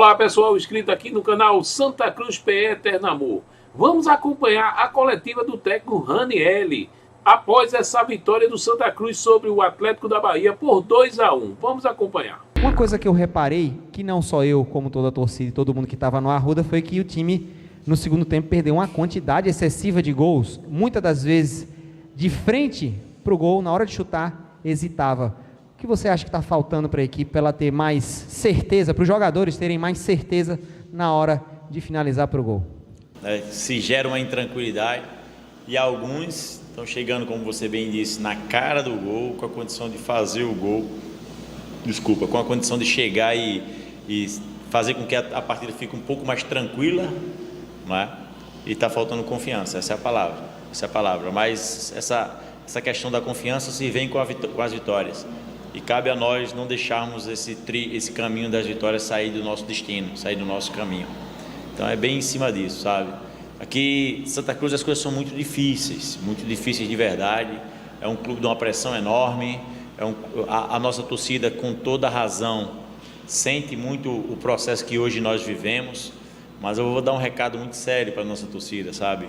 Olá pessoal, inscrito aqui no canal Santa Cruz PE Eternamor. Vamos acompanhar a coletiva do técnico Ranielli após essa vitória do Santa Cruz sobre o Atlético da Bahia por 2-1. Vamos acompanhar. Uma coisa que eu reparei, que não só eu, como toda a torcida e todo mundo que estava no Arruda, foi que o time no segundo tempo perdeu uma quantidade excessiva de gols, muitas das vezes de frente para o gol, na hora de chutar, hesitava. O que você acha que está faltando para a equipe, para ela ter mais certeza, para os jogadores terem mais certeza na hora de finalizar para o gol? Se gera uma intranquilidade e alguns estão chegando, como você bem disse, na cara do gol, com a condição de fazer o gol, com a condição de chegar e fazer com que a partida fique um pouco mais tranquila, não é? E está faltando confiança, essa é a palavra, mas essa questão da confiança se vem com as vitórias. E cabe a nós não deixarmos esse caminho das vitórias sair do nosso destino, sair do nosso caminho. Então é bem em cima disso, sabe? Aqui em Santa Cruz as coisas são muito difíceis de verdade. É um clube de uma pressão enorme. A nossa torcida, com toda a razão, sente muito o processo que hoje nós vivemos. Mas eu vou dar um recado muito sério para a nossa torcida, sabe?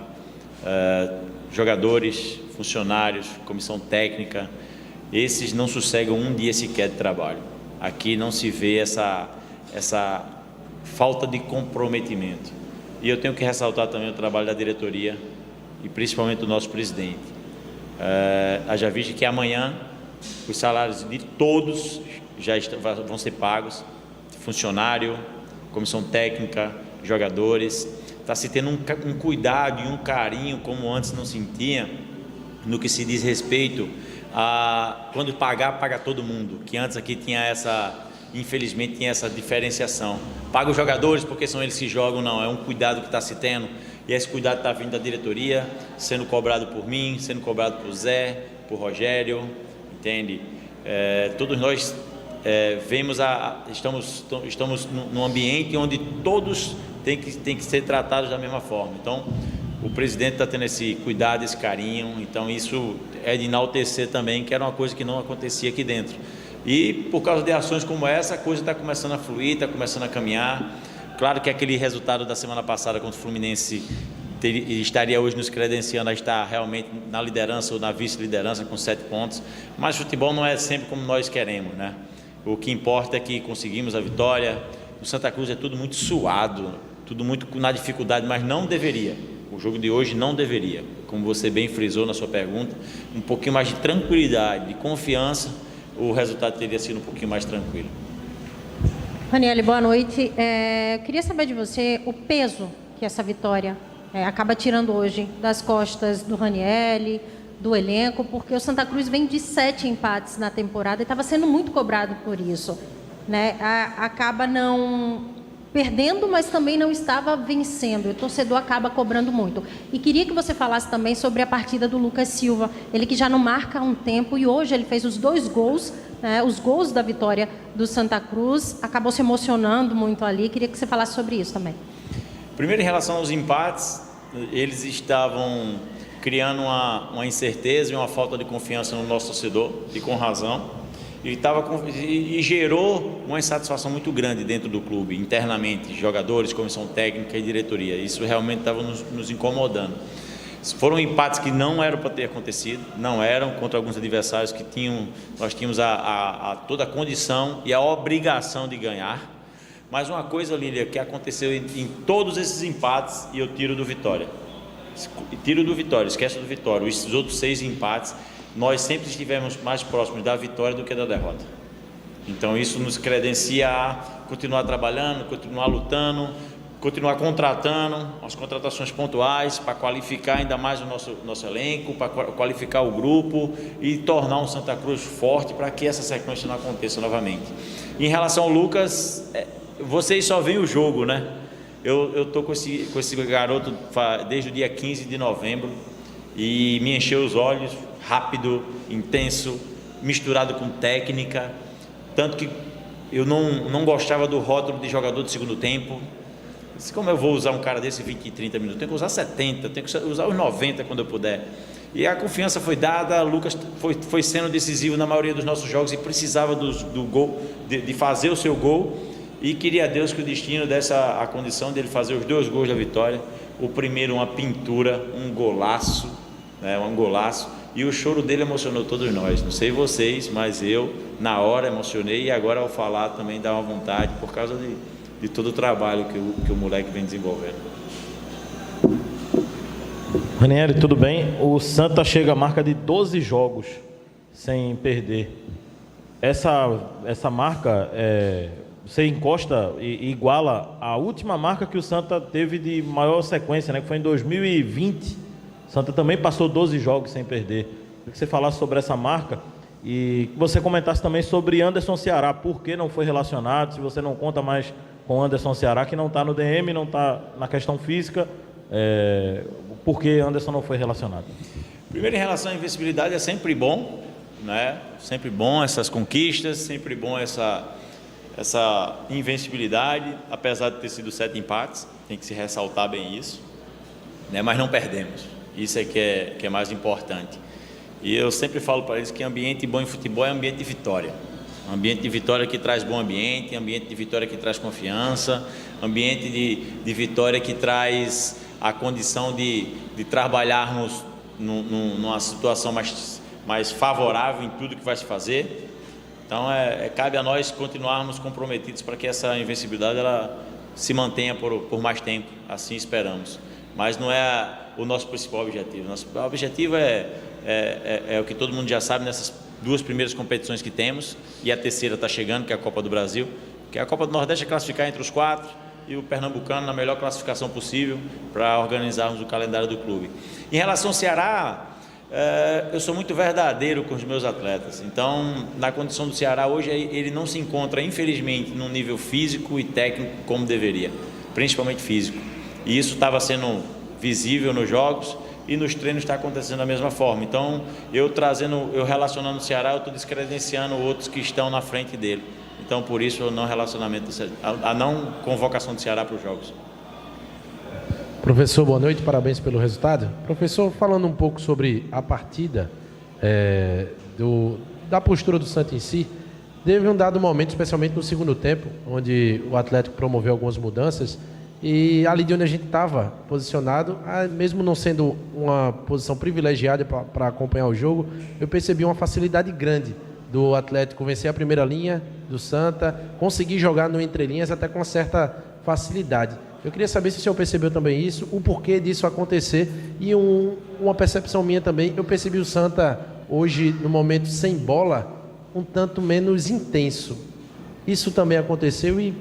Jogadores, funcionários, comissão técnica, esses não sossegam um dia sequer de trabalho. Aqui não se vê essa falta de comprometimento. E eu tenho que ressaltar também o trabalho da diretoria e principalmente do nosso presidente. Haja vista que amanhã os salários de todos vão ser pagos, funcionário, comissão técnica, jogadores. Está se tendo um cuidado e um carinho como antes não se tinha no que se diz respeito a quando paga todo mundo, que antes aqui infelizmente tinha essa diferenciação. Paga os jogadores porque são eles que jogam, não, é um cuidado que está se tendo, e esse cuidado está vindo da diretoria, sendo cobrado por mim, sendo cobrado por Zé, por Rogério, entende? Todos nós estamos num ambiente onde todos têm que ser tratados da mesma forma. Então, o presidente está tendo esse cuidado, esse carinho, então isso é de enaltecer também, que era uma coisa que não acontecia aqui dentro. E por causa de ações como essa, a coisa está começando a fluir, está começando a caminhar. Claro que aquele resultado da semana passada contra o Fluminense estaria hoje nos credenciando a estar realmente na liderança ou na vice-liderança com 7 pontos, mas o futebol não é sempre como nós queremos, né? O que importa é que conseguimos a vitória. O Santa Cruz é tudo muito suado, tudo muito na dificuldade, mas não deveria. O jogo de hoje não deveria, como você bem frisou na sua pergunta, um pouquinho mais de tranquilidade, de confiança, o resultado teria sido um pouquinho mais tranquilo. Ranielli, boa noite. Queria saber de você o peso que essa vitória acaba tirando hoje das costas do Ranielli, do elenco, porque o Santa Cruz vem de 7 empates na temporada e estava sendo muito cobrado por isso, né? Acaba não perdendo, mas também não estava vencendo. O torcedor acaba cobrando muito. E queria que você falasse também sobre a partida do Lucas Silva, ele que já não marca há um tempo e hoje ele fez os 2 gols, né, os gols da vitória do Santa Cruz, acabou se emocionando muito ali. Queria que você falasse sobre isso também. Primeiro, em relação aos empates, eles estavam criando uma incerteza e uma falta de confiança no nosso torcedor, e com razão. E gerou uma insatisfação muito grande dentro do clube, internamente, jogadores, comissão técnica e diretoria. Isso realmente estava nos incomodando. Foram empates que não eram para ter acontecido, não eram, contra alguns adversários que nós tínhamos toda a condição e a obrigação de ganhar. Mas uma coisa, Lília, que aconteceu em todos esses empates, e eu tiro do Vitória, esquece do Vitória, esses outros 6 empates, nós sempre estivemos mais próximos da vitória do que da derrota. Então isso nos credencia a continuar trabalhando, continuar lutando, continuar contratando as contratações pontuais para qualificar ainda mais o nosso elenco, para qualificar o grupo e tornar um Santa Cruz forte para que essa sequência não aconteça novamente. Em relação ao Lucas, vocês só veem o jogo, né? Eu estou com esse garoto desde o dia 15 de novembro e me encheu os olhos, rápido, intenso, misturado com técnica, tanto que eu não gostava do rótulo de jogador de segundo tempo. Como eu vou usar um cara desse 20 e 30 minutos? Tenho que usar 70, tenho que usar os 90 quando eu puder. E a confiança foi dada, Lucas foi sendo decisivo na maioria dos nossos jogos e precisava do gol, de fazer o seu gol. e queria a Deus que o destino desse a condição dele fazer os 2 gols da vitória. O primeiro uma pintura, um golaço, né, um golaço, e o choro dele emocionou todos nós. Não sei vocês, mas eu na hora emocionei, e agora ao falar também dá uma vontade por causa de todo o trabalho que o moleque vem desenvolvendo. Ranieri, tudo bem? O Santa chega à marca de 12 jogos sem perder. Essa marca, você encosta e iguala a última marca que o Santa teve de maior sequência, né, que foi em 2020. O Santa também passou 12 jogos sem perder. Queria que você falasse sobre essa marca e que você comentasse também sobre Anderson Ceará, por que não foi relacionado, se você não conta mais com Anderson Ceará, que não está no DM, não está na questão física, por que Anderson não foi relacionado? Primeiro, em relação à invencibilidade, é sempre bom, né? Sempre bom essas conquistas, sempre bom essa invencibilidade, apesar de ter sido 7 empates, tem que se ressaltar bem isso, né? Mas não perdemos, isso é que é mais importante. E eu sempre falo para eles que ambiente bom em futebol é ambiente de vitória, ambiente de vitória que traz bom ambiente, ambiente de vitória que traz confiança, ambiente de vitória que traz a condição de trabalharmos numa situação mais favorável em tudo que vai se fazer. Então cabe a nós continuarmos comprometidos para que essa invencibilidade ela se mantenha por mais tempo, assim esperamos. Mas não é o nosso principal objetivo. Nosso objetivo é o que todo mundo já sabe nessas 2 primeiras competições que temos, e a terceira está chegando, que é a Copa do Brasil, que a Copa do Nordeste é classificar entre os 4 e o Pernambucano na melhor classificação possível para organizarmos o calendário do clube. Em relação ao Ceará, eu sou muito verdadeiro com os meus atletas. Então, na condição do Ceará hoje, ele não se encontra, infelizmente, num nível físico e técnico como deveria, principalmente físico. E isso estava sendo visível nos jogos e nos treinos está acontecendo da mesma forma. Então, eu relacionando o Ceará, eu estou descredenciando outros que estão na frente dele. Então, por isso, a não convocação do Ceará para os jogos. Professor, boa noite, parabéns pelo resultado. Professor, falando um pouco sobre a partida, da postura do Santa em si, teve um dado momento, especialmente no segundo tempo, onde o Atlético promoveu algumas mudanças, e ali de onde a gente estava posicionado, mesmo não sendo uma posição privilegiada para acompanhar o jogo, eu percebi uma facilidade grande do Atlético vencer a primeira linha do Santa, conseguir jogar no entrelinhas até com certa facilidade. Eu queria saber se o senhor percebeu também isso, o porquê disso acontecer, e uma percepção minha também, eu percebi o Santa hoje, no momento sem bola, um tanto menos intenso. Isso também aconteceu, e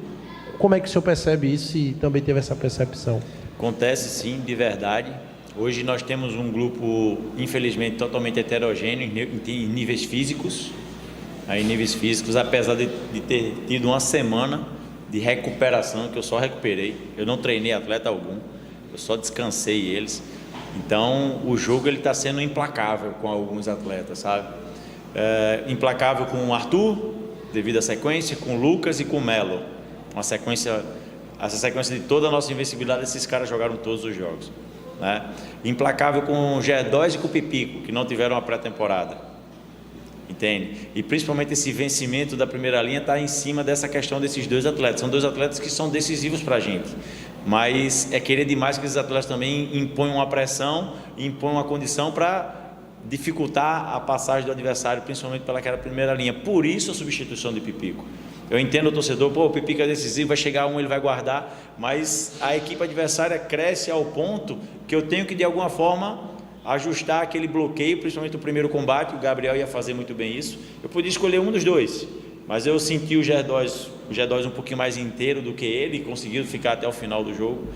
como é que o senhor percebe isso e também teve essa percepção? Acontece sim, de verdade. Hoje nós temos um grupo, infelizmente, totalmente heterogêneo em níveis físicos. Em níveis físicos, apesar de ter tido uma semana de recuperação, que eu só recuperei, eu não treinei atleta algum, eu só descansei eles. Então, o jogo está sendo implacável com alguns atletas, sabe? Implacável com o Arthur, devido à sequência, com o Lucas e com o Melo. Essa sequência de toda a nossa invencibilidade, esses caras jogaram todos os jogos, né? Implacável com o G2 e com o Pipico, que não tiveram uma pré-temporada, entende? E principalmente esse vencimento da primeira linha está em cima dessa questão desses 2 atletas. São 2 atletas que são decisivos para a gente, mas é querer demais que esses atletas também imponham uma pressão, imponham uma condição para dificultar a passagem do adversário, principalmente pelaquela primeira linha. Por isso a substituição de Pipico. Eu entendo o torcedor, o Pipico é decisivo, vai chegar ele vai guardar, mas a equipe adversária cresce ao ponto que eu tenho que, de alguma forma, ajustar aquele bloqueio, principalmente o primeiro combate. O Gabriel ia fazer muito bem isso. Eu podia escolher um dos 2, mas eu senti o G2 um pouquinho mais inteiro do que ele, e conseguiu ficar até o final do jogo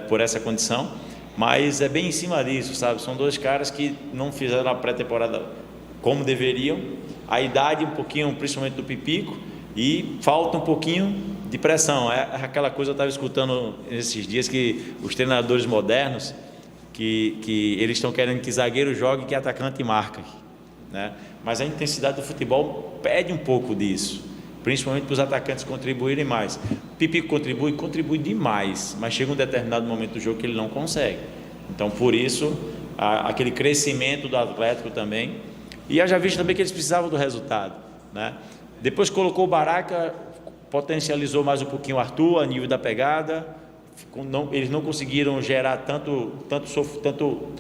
por essa condição. Mas é bem em cima disso, sabe? São 2 caras que não fizeram a pré-temporada como deveriam. A idade um pouquinho, principalmente do Pipico, e falta um pouquinho de pressão. É aquela coisa, eu estava escutando esses dias, que os treinadores modernos, que eles estão querendo que zagueiro jogue, que atacante marca, né? Mas a intensidade do futebol pede um pouco disso, principalmente para os atacantes contribuírem mais. Pipico contribui demais, mas chega um determinado momento do jogo que ele não consegue. Então, por isso, aquele crescimento do Atlético também. E eu já vi também que eles precisavam do resultado, né? Depois colocou o Baraca, potencializou mais um pouquinho o Arthur a nível da pegada. Eles não conseguiram gerar tanto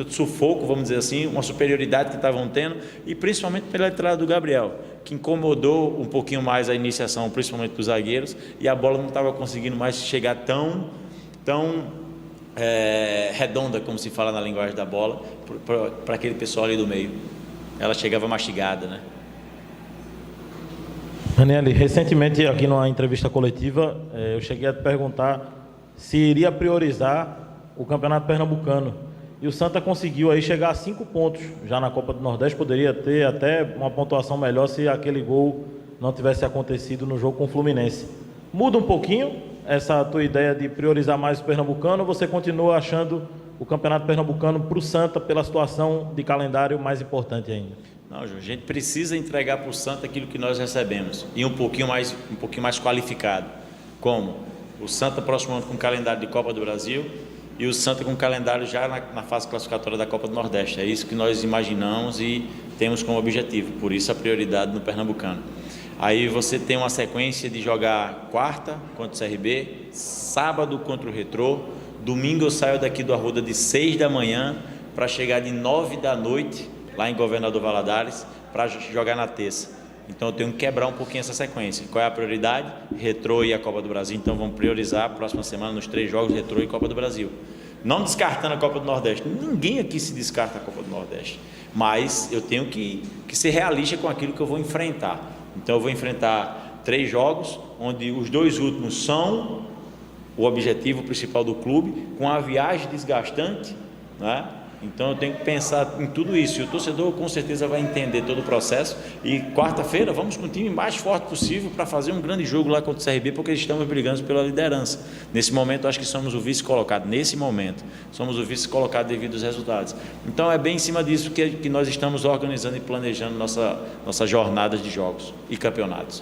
sufoco, vamos dizer assim, uma superioridade que estavam tendo, e principalmente pela entrada do Gabriel, que incomodou um pouquinho mais a iniciação, principalmente dos zagueiros, e a bola não estava conseguindo mais chegar tão redonda, como se fala na linguagem da bola, para aquele pessoal ali do meio. Ela chegava mastigada, né? Ranieri, recentemente aqui numa entrevista coletiva, eu cheguei a te perguntar se iria priorizar o Campeonato Pernambucano. E o Santa conseguiu aí chegar a 5 pontos já na Copa do Nordeste, poderia ter até uma pontuação melhor se aquele gol não tivesse acontecido no jogo com o Fluminense. Muda um pouquinho essa tua ideia de priorizar mais o Pernambucano, ou você continua achando o Campeonato Pernambucano para o Santa, pela situação de calendário, mais importante ainda? Não, João, a gente precisa entregar para o Santa aquilo que nós recebemos, e um pouquinho mais qualificado. Como? O Santa próximo ano com calendário de Copa do Brasil e o Santa com calendário já na fase classificatória da Copa do Nordeste. É isso que nós imaginamos e temos como objetivo, por isso a prioridade no Pernambucano. Aí você tem uma sequência de jogar quarta contra o CRB, sábado contra o Retrô, domingo eu saio daqui do Arruda de 6 da manhã para chegar de 9 da noite lá em Governador Valadares para jogar na terça. Então eu tenho que quebrar um pouquinho essa sequência. Qual é a prioridade? Retrô e a Copa do Brasil. Então vamos priorizar a próxima semana nos 3 jogos, Retrô e Copa do Brasil. Não descartando a Copa do Nordeste. Ninguém aqui se descarta a Copa do Nordeste. Mas eu tenho que ser realista com aquilo que eu vou enfrentar. Então eu vou enfrentar 3 jogos, onde os 2 últimos são o objetivo principal do clube, com a viagem desgastante, né? Então eu tenho que pensar em tudo isso, e o torcedor com certeza vai entender todo o processo, e quarta-feira vamos com o time mais forte possível para fazer um grande jogo lá contra o CRB, porque estamos brigando pela liderança. Nesse momento acho que somos o vice-colocado, somos o vice-colocado devido aos resultados. Então é bem em cima disso que nós estamos organizando e planejando nossa jornada de jogos e campeonatos.